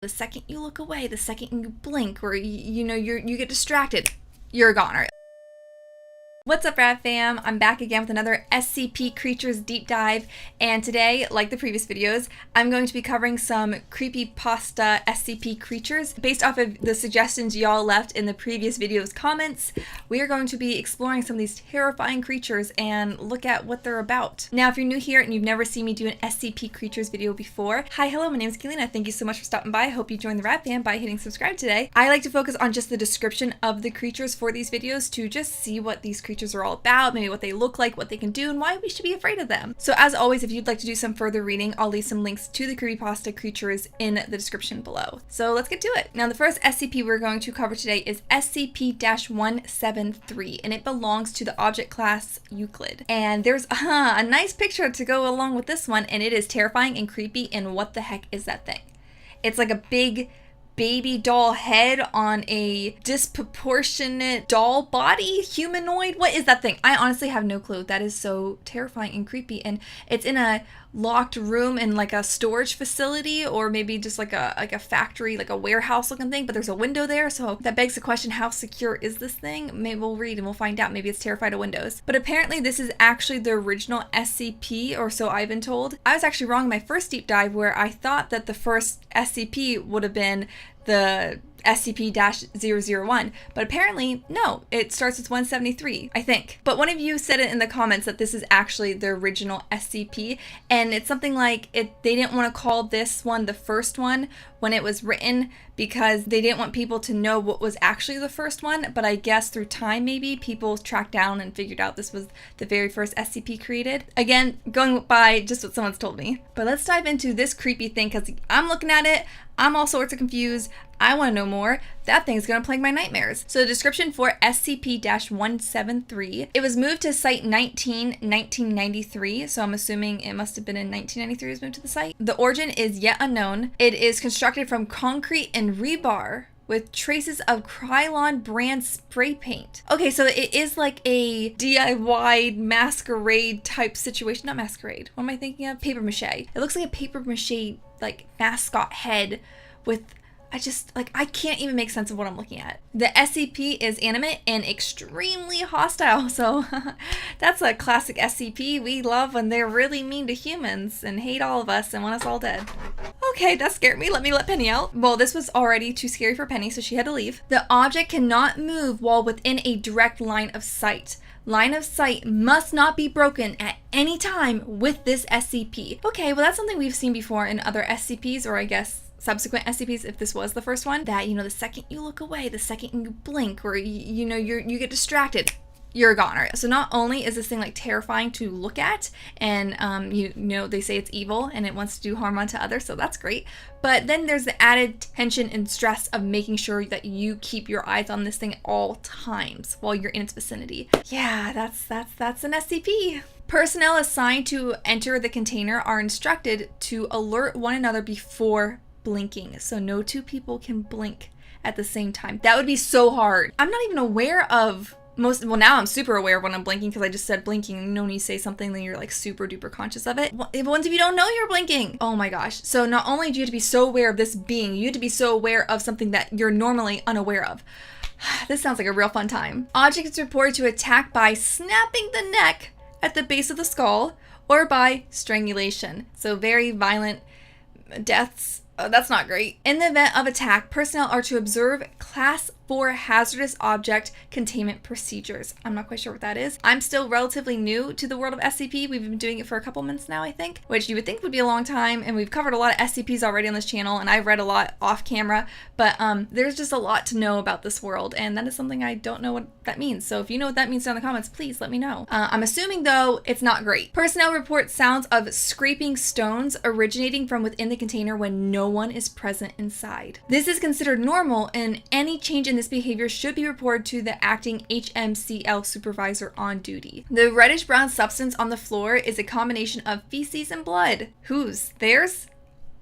The second you look away, the second you blink, or you get distracted, you're a goner. What's up, Rat Fam? I'm back again with another SCP Creatures Deep Dive, and today, like the previous videos, I'm going to be covering some creepypasta SCP creatures. Based off of the suggestions y'all left in the previous video's comments, we are going to be exploring some of these terrifying creatures and look at what they're about. Now, if you're new here and you've never seen me do an SCP Creatures video before, hi, hello, my name is Kaylena. Thank you so much for stopping by. I hope you joined the Rat Fam by hitting subscribe today. I like to focus on just the description of the creatures for these videos to just see what these creatures are all about, maybe what they look like, what they can do, and why we should be afraid of them. So as always, if you'd like to do some further reading, I'll leave some links to the creepypasta creatures in the description below. So let's get to it. Now, the first SCP we're going to cover today is SCP-173, and it belongs to the object class Euclid. And there's a nice picture to go along with this one, and it is terrifying and creepy, and what the heck is that thing? It's like a big baby doll head on a disproportionate doll body, humanoid. What is that thing? I honestly have no clue. That is so terrifying and creepy, and it's in a locked room in like a storage facility, or maybe just like a factory, like a warehouse looking thing, but there's a window there, so that begs the question, how secure is this thing? Maybe we'll read and we'll find out. Maybe it's terrified of windows. But apparently this is actually the original SCP, or so I've been told. I was actually wrong in my first deep dive, where I thought that the first SCP would have been the SCP-001, but apparently no, it starts with 173, I think. But one of you said it in the comments that this is actually the original SCP, and it's something like they didn't want to call this one the first one when it was written because they didn't want people to know what was actually the first one, but I guess through time maybe people tracked down and figured out this was the very first SCP created. Again, going by just what someone's told me. But let's dive into this creepy thing, because I'm looking at it, I'm all sorts of confused. I want to know more. That thing's going to plague my nightmares. So the description for SCP-173, it was moved to Site 19, 1993, so I'm assuming it must have been in 1993 it was moved to the site. The origin is yet unknown. It is constructed from concrete and rebar with traces of Krylon brand spray paint. Okay, so it is like a DIY masquerade type situation. Not masquerade. What am I thinking of? Paper mache. It looks like a paper mache like mascot head with, I can't even make sense of what I'm looking at. The SCP is animate and extremely hostile, so that's a classic SCP. We love when they're really mean to humans and hate all of us and want us all dead. Okay, that scared me. Let me let Penny out. Well, this was already too scary for Penny, so she had to leave. The object cannot move while within a direct line of sight. Line of sight must not be broken at any time with this SCP. Okay, well that's something we've seen before in other SCPs, or I guess subsequent SCPs, if this was the first one, that, the second you look away, the second you blink, or you get distracted, you're a goner. So not only is this thing like terrifying to look at, and they say it's evil and it wants to do harm onto others, so that's great, but then there's the added tension and stress of making sure that you keep your eyes on this thing at all times while you're in its vicinity. Yeah, that's an SCP. Personnel assigned to enter the container are instructed to alert one another before blinking, so no two people can blink at the same time. That would be so hard. I'm not even aware of well, now I'm super aware of when I'm blinking because I just said blinking. When you say something, then you're like super duper conscious of it. What if you don't know you're blinking? Oh my gosh. So not only do you have to be so aware of this being, you have to be so aware of something that you're normally unaware of. This sounds like a real fun time. Object is reported to attack by snapping the neck at the base of the skull or by strangulation. So very violent deaths. That's not great. In the event of attack, personnel are to observe Class 4 hazardous object containment procedures. I'm not quite sure what that is. I'm still relatively new to the world of SCP. We've been doing it for a couple months now, I think, which you would think would be a long time, and we've covered a lot of SCPs already on this channel, and I've read a lot off camera, but there's just a lot to know about this world, and that is something I don't know what that means. So if you know what that means down in the comments, please let me know. I'm assuming, though, it's not great. Personnel report sounds of scraping stones originating from within the container when no one is present inside. This is considered normal, and any change in this behavior should be reported to the acting HMCL supervisor on duty. The reddish brown substance on the floor is a combination of feces and blood. Whose? Theirs?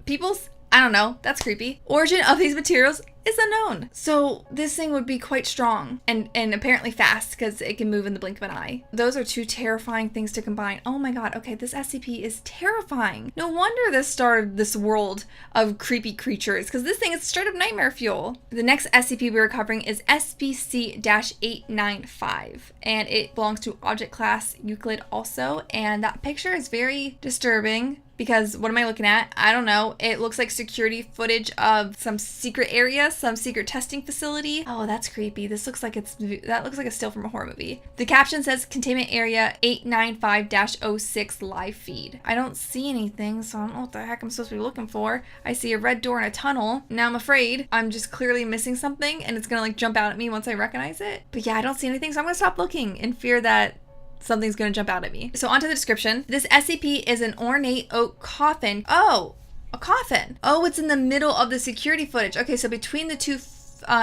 People's? I don't know. That's creepy. Origin of these materials is unknown. So this thing would be quite strong and apparently fast because it can move in the blink of an eye. Those are two terrifying things to combine. Oh my god. Okay, this SCP is terrifying. No wonder this started this world of creepy creatures, because this thing is straight up nightmare fuel. The next SCP we're covering is SPC-895, and it belongs to object class Euclid also, and that picture is very disturbing. Because what am I looking at? I don't know. It looks like security footage of some secret area, some secret testing facility. Oh, that's creepy. That looks like a still from a horror movie. The caption says Containment Area 895-06 live feed. I don't see anything, so I don't know what the heck I'm supposed to be looking for. I see a red door in a tunnel. Now I'm afraid I'm just clearly missing something and it's gonna like jump out at me once I recognize it. But yeah, I don't see anything, so I'm gonna stop looking in fear that something's gonna jump out at me. So onto the description. This SCP is an ornate oak coffin. Oh, a coffin. Oh, it's in the middle of the security footage. Okay, so between the two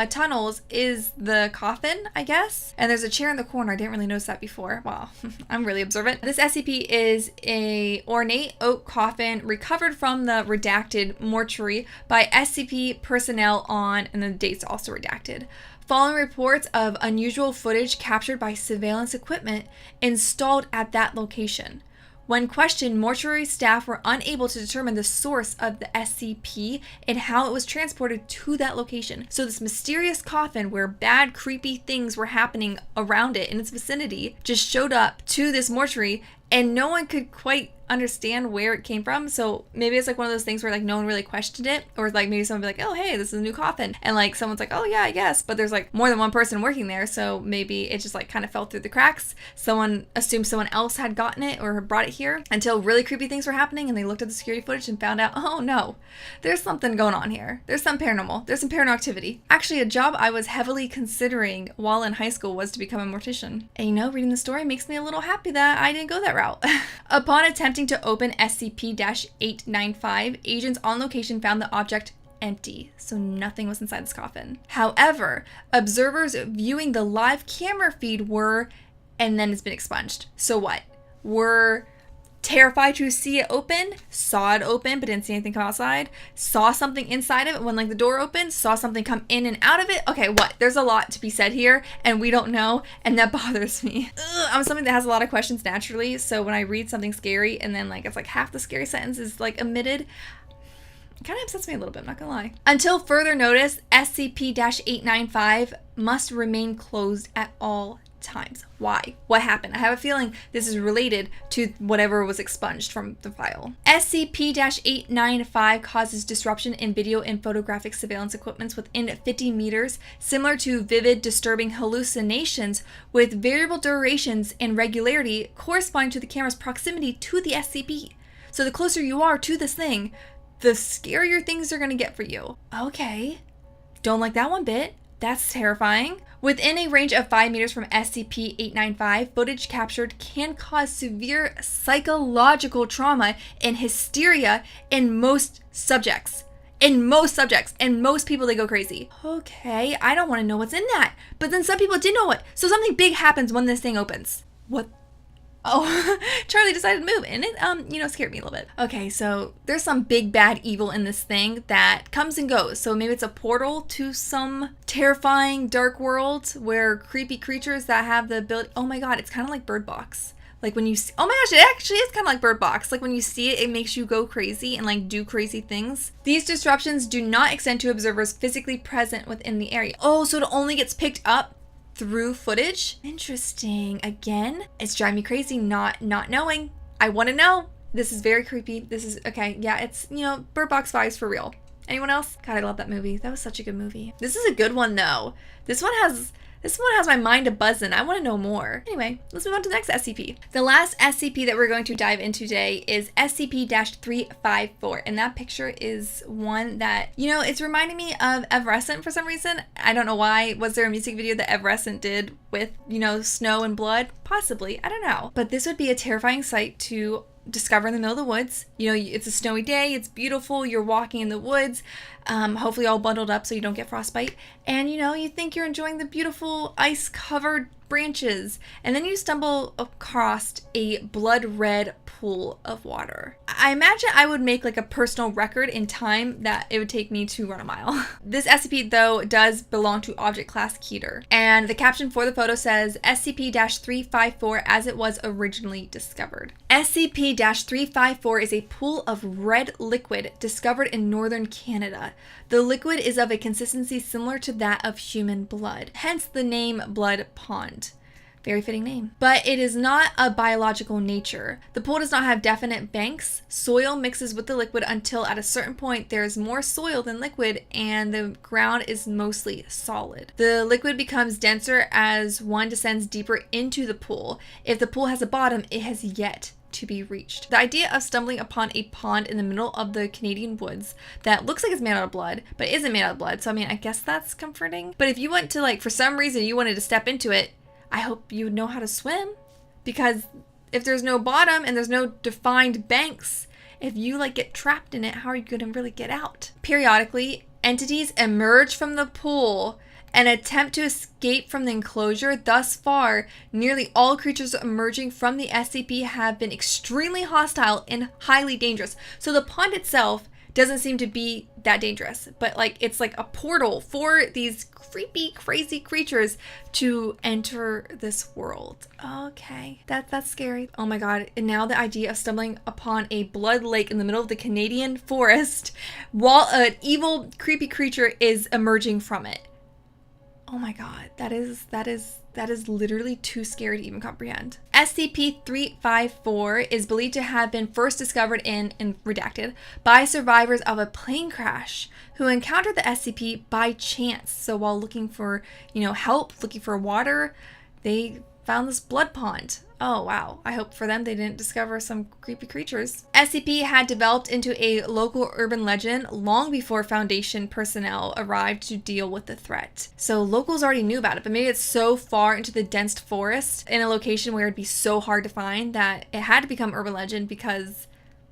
tunnels is the coffin, I guess. And there's a chair in the corner. I didn't really notice that before. Wow, I'm really observant. This SCP is a ornate oak coffin recovered from the redacted mortuary by SCP personnel on, and the date's also redacted, following reports of unusual footage captured by surveillance equipment installed at that location. When questioned, mortuary staff were unable to determine the source of the SCP and how it was transported to that location. So this mysterious coffin where bad, creepy things were happening around it in its vicinity just showed up to this mortuary, and no one could quite understand where it came from. So maybe it's like one of those things where like no one really questioned it, or like maybe someone would be like, oh hey, this is a new coffin, and like someone's like, oh yeah, I guess, but there's like more than one person working there, so maybe it just like kind of fell through the cracks. Someone assumed someone else had gotten it or brought it here until really creepy things were happening, and they looked at the security footage and found out, oh no, there's something going on here. There's some paranormal. There's some paranormal activity. Actually, a job I was heavily considering while in high school was to become a mortician. And you know, reading the story makes me a little happy that I didn't go that route. Upon attempting to open SCP-895, agents on location found the object empty, so nothing was inside this coffin. However, observers viewing the live camera feed were, and then it's been expunged. So what? Were terrified to see it open, saw it open but didn't see anything come outside, saw something inside of it when like the door opened, saw something come in and out of it. Okay, what? There's a lot to be said here and we don't know, and that bothers me. I'm something that has a lot of questions naturally, so when I read something scary and then like it's like half the scary sentence is like omitted, it kind of upsets me a little bit, I'm not gonna lie. Until further notice, SCP-895 must remain closed at all times. Why? What happened? I have a feeling this is related to whatever was expunged from the file. SCP-895 causes disruption in video and photographic surveillance equipments within 50 meters, similar to vivid, disturbing hallucinations with variable durations and regularity corresponding to the camera's proximity to the SCP. So the closer you are to this thing, the scarier things are going to get for you. Okay. Don't like that one bit. That's terrifying. Within a range of 5 meters from SCP-895, footage captured can cause severe psychological trauma and hysteria in most subjects. And most people, they go crazy. Okay, I don't want to know what's in that. But then some people did know it. So something big happens when this thing opens. What? Oh, Charlie decided to move, and it, scared me a little bit. Okay, so there's some big bad evil in this thing that comes and goes. So maybe it's a portal to some terrifying dark world where creepy creatures that have the ability. Oh my god, it's kind of like Bird Box. Like when you see, oh my gosh, it actually is kind of like Bird Box. Like when you see it, it makes you go crazy and like do crazy things. These disruptions do not extend to observers physically present within the area. Oh, so it only gets picked up through footage? Interesting. Again, it's driving me crazy not knowing. I want to know. This is very creepy. This is, okay, yeah, it's, Bird Box vibes for real. Anyone else? God, I love that movie. That was such a good movie. This is a good one though. This one has my mind a-buzzing. I want to know more. Anyway, let's move on to the next SCP. The last SCP that we're going to dive into today is SCP-354. And that picture is one that, it's reminding me of Evanescent for some reason. I don't know why. Was there a music video that Evanescent did with, snow and blood? Possibly. I don't know. But this would be a terrifying sight to discover in the middle of the woods. It's a snowy day, it's beautiful, you're walking in the woods, hopefully all bundled up so you don't get frostbite, and you think you're enjoying the beautiful ice covered branches, and then you stumble across a blood red pool of water. I imagine I would make like a personal record in time that it would take me to run a mile. This SCP though does belong to object class Keter, and the caption for the photo says SCP-354 as it was originally discovered. SCP-354 is a pool of red liquid discovered in northern Canada. The liquid is of a consistency similar to that of human blood, hence the name Blood Pond. Very fitting name. But it is not a biological nature. The pool does not have definite banks. Soil mixes with the liquid until at a certain point there is more soil than liquid and the ground is mostly solid. The liquid becomes denser as one descends deeper into the pool. If the pool has a bottom, it has yet to be reached. The idea of stumbling upon a pond in the middle of the Canadian woods that looks like it's made out of blood, but isn't made out of blood, so I mean, I guess that's comforting. But if you went to like, for some reason you wanted to step into it, I hope you know how to swim, because if there's no bottom and there's no defined banks, if you like get trapped in it, how are you going to really get out? Periodically, entities emerge from the pool and attempt to escape from the enclosure. Thus far, nearly all creatures emerging from the SCP have been extremely hostile and highly dangerous. So the pond itself doesn't seem to be that dangerous, but like it's like a portal for these creepy, crazy creatures to enter this world. Okay, that's scary. Oh my god, and now the idea of stumbling upon a blood lake in the middle of the Canadian forest while an evil, creepy creature is emerging from it. Oh my god, that is literally too scary to even comprehend. SCP-354 is believed to have been first discovered in redacted by survivors of a plane crash who encountered the SCP by chance. So while looking for, help, looking for water, they found this blood pond. Oh wow, I hope for them they didn't discover some creepy creatures. SCP had developed into a local urban legend long before Foundation personnel arrived to deal with the threat. So locals already knew about it, but maybe it's so far into the dense forest in a location where it'd be so hard to find that it had to become urban legend because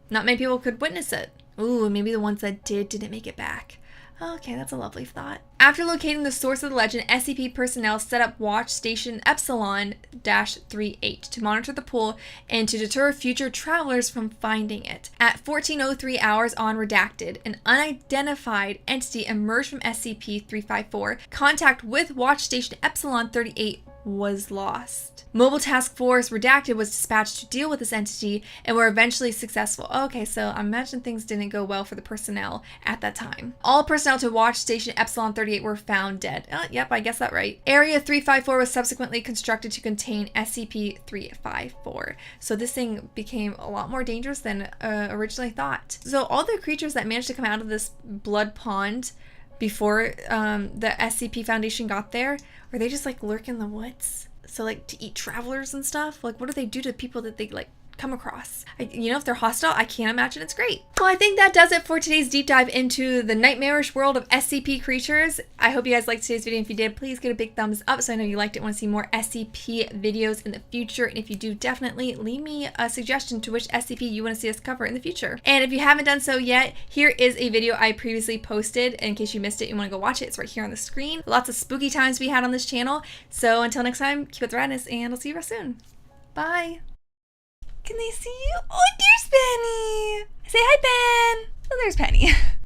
not many people could witness it. Ooh, maybe the ones that didn't make it back. Okay, that's a lovely thought. After locating the source of the legend, SCP personnel set up Watch Station Epsilon-38 to monitor the pool and to deter future travelers from finding it. At 14:03 hours on redacted, an unidentified entity emerged from SCP-354. Contact with Watch Station Epsilon-38 was lost. Mobile Task Force Redacted was dispatched to deal with this entity and were eventually successful. Okay, so I imagine things didn't go well for the personnel at that time. All personnel to Watch Station Epsilon-38 were found dead. Yep, I guessed that right. Area 354 was subsequently constructed to contain SCP-354. So this thing became a lot more dangerous than originally thought. So all the creatures that managed to come out of this blood pond before the SCP Foundation got there, were they just like lurk in the woods? So like to eat travelers and stuff? Like what do they do to people that they like come across? If they're hostile, I can't imagine it's great. Well, I think that does it for today's deep dive into the nightmarish world of SCP creatures. I hope you guys liked today's video. If you did, please give it a big thumbs up so I know you liked it. Want to see more SCP videos in the future. And if you do, definitely leave me a suggestion to which SCP you want to see us cover in the future. And if you haven't done so yet, here is a video I previously posted. In case you missed it, you want to go watch it. It's right here on the screen. Lots of spooky times we had on this channel. So until next time, keep it the radness and I'll see you real soon. Bye. Can they see you? Oh, there's Penny. Say hi, Ben. Oh, there's Penny.